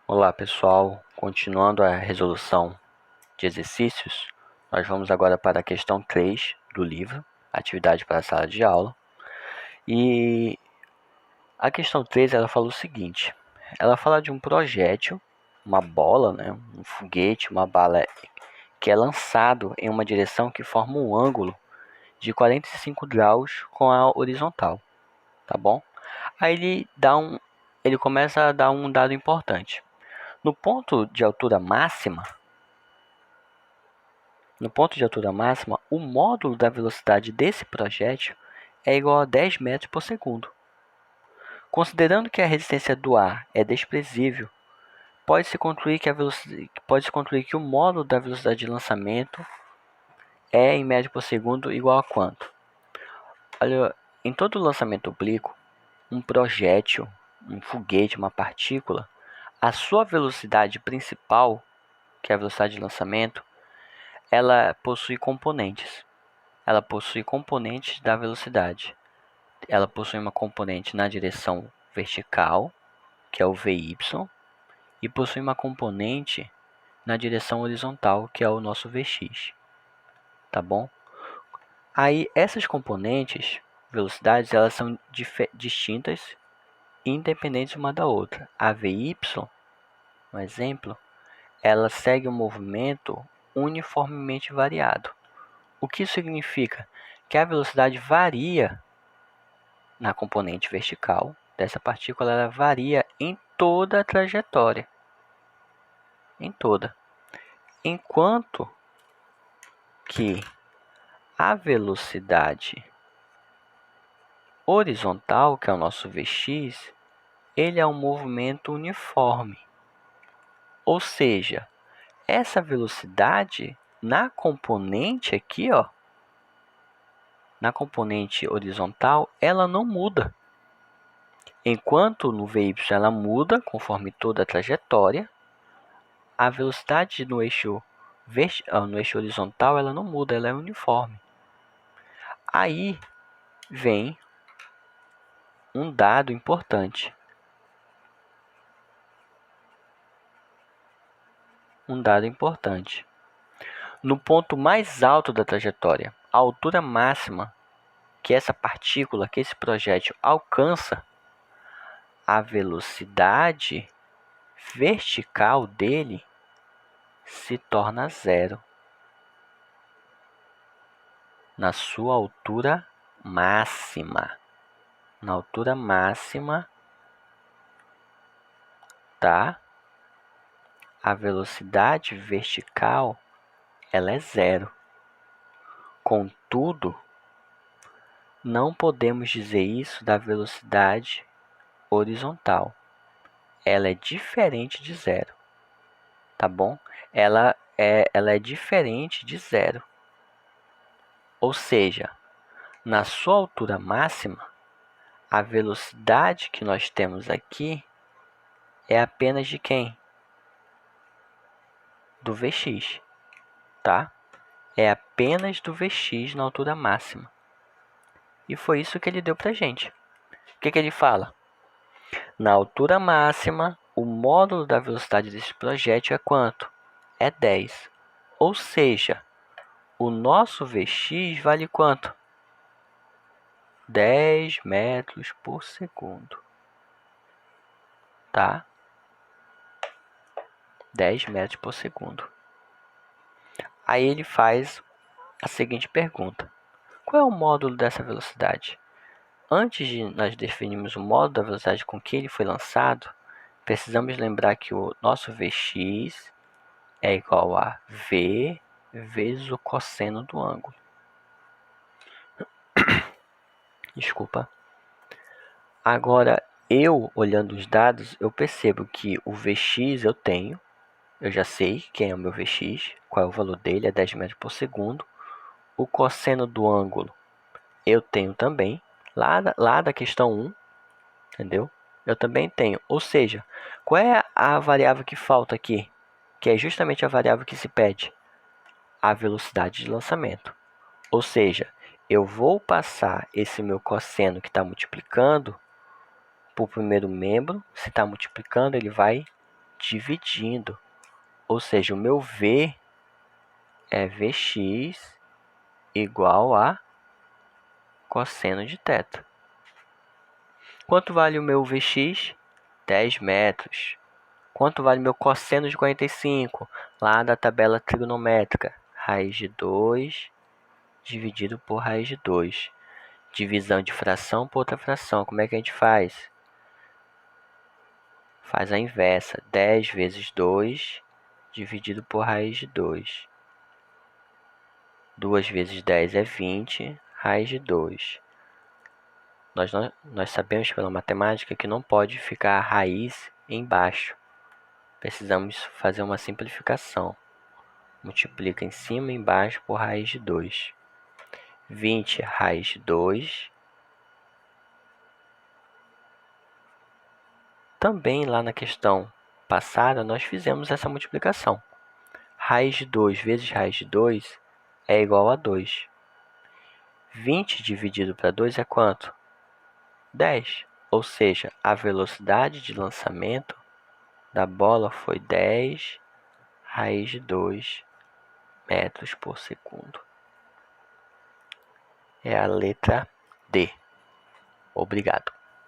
Olá pessoal, continuando a resolução de exercícios, nós vamos agora para a questão 3 do livro, atividade para a sala de aula. E a questão 3 ela fala o seguinte, ela fala de um projétil, uma bola, um foguete, uma bala que é lançado em uma direção que forma um ângulo de 45 graus com a horizontal, tá bom? Aí ele começa a dar um dado importante. No ponto de altura máxima, o módulo da velocidade desse projétil é igual a 10 metros por segundo. Considerando que a resistência do ar é desprezível, pode-se concluir que o módulo da velocidade de lançamento é, em média por segundo, igual a quanto? Olha, em todo lançamento oblíquo, um projétil, um foguete, uma partícula, a sua velocidade principal, que é a velocidade de lançamento, ela possui componentes. Ela possui componentes da velocidade. Ela possui uma componente na direção vertical, que é o VY, e possui uma componente na direção horizontal, que é o nosso VX. Tá bom? Aí essas componentes, velocidades, elas são distintas e independentes uma da outra. A VY, um exemplo, ela segue um movimento uniformemente variado. O que isso significa? Que a velocidade varia na componente vertical dessa partícula, ela varia em toda a trajetória. Em toda. Enquanto que a velocidade horizontal, que é o nosso Vx, ele é um movimento uniforme. Ou seja, essa velocidade na componente aqui, ó, na componente horizontal, ela não muda. Enquanto no Vy ela muda conforme toda a trajetória, a velocidade no eixo horizontal ela não muda, ela é uniforme. Aí vem um dado importante. No ponto mais alto da trajetória, a altura máxima que essa partícula, que esse projétil alcança, a velocidade vertical dele se torna zero na sua altura máxima. Na altura máxima, tá? A velocidade vertical ela é zero. Contudo, não podemos dizer isso da velocidade horizontal. Ela é diferente de zero, tá bom? Ela é diferente de zero. Ou seja, na sua altura máxima, a velocidade que nós temos aqui é apenas de quem? Do Vx, tá? É apenas do Vx na altura máxima. E foi isso que ele deu pra gente. O que ele fala? Na altura máxima, o módulo da velocidade desse projétil é quanto? É 10. Ou seja, o nosso Vx vale quanto? 10 metros por segundo. Tá? 10 metros por segundo. Aí ele faz a seguinte pergunta. Qual é o módulo dessa velocidade? Antes de nós definirmos o módulo da velocidade com que ele foi lançado, precisamos lembrar que o nosso Vx é igual a V vezes o cosseno do ângulo. Desculpa. Agora, eu olhando os dados, eu percebo que o Vx eu já sei quem é o meu Vx, qual é o valor dele, é 10 metros por segundo. O cosseno do ângulo eu tenho também, lá da questão 1, entendeu? Eu também tenho. Ou seja, qual é a variável que falta aqui? Que é justamente a variável que se pede. A velocidade de lançamento. Ou seja, eu vou passar esse meu cosseno que está multiplicando para o primeiro membro. Se está multiplicando, ele vai dividindo. Ou seja, o meu V é Vx igual a cosseno de θ. Quanto vale o meu Vx? 10 metros. Quanto vale meu cosseno de 45? Lá da tabela trigonométrica. Raiz de 2 dividido por raiz de 2. Divisão de fração por outra fração. Como é que a gente faz? Faz a inversa. 10 vezes 2 dividido por raiz de 2. 2 vezes 10 é 20, raiz de 2. Nós sabemos pela matemática que não pode ficar a raiz embaixo. Precisamos fazer uma simplificação. Multiplica em cima e embaixo por raiz de 2. 20 raiz de 2. Também lá na questão passada nós fizemos essa multiplicação. Raiz de 2 vezes raiz de 2 é igual a 2. 20 dividido para 2 é quanto? 10. Ou seja, a velocidade de lançamento da bola foi 10 raiz de 2 metros por segundo. É a letra D. Obrigado.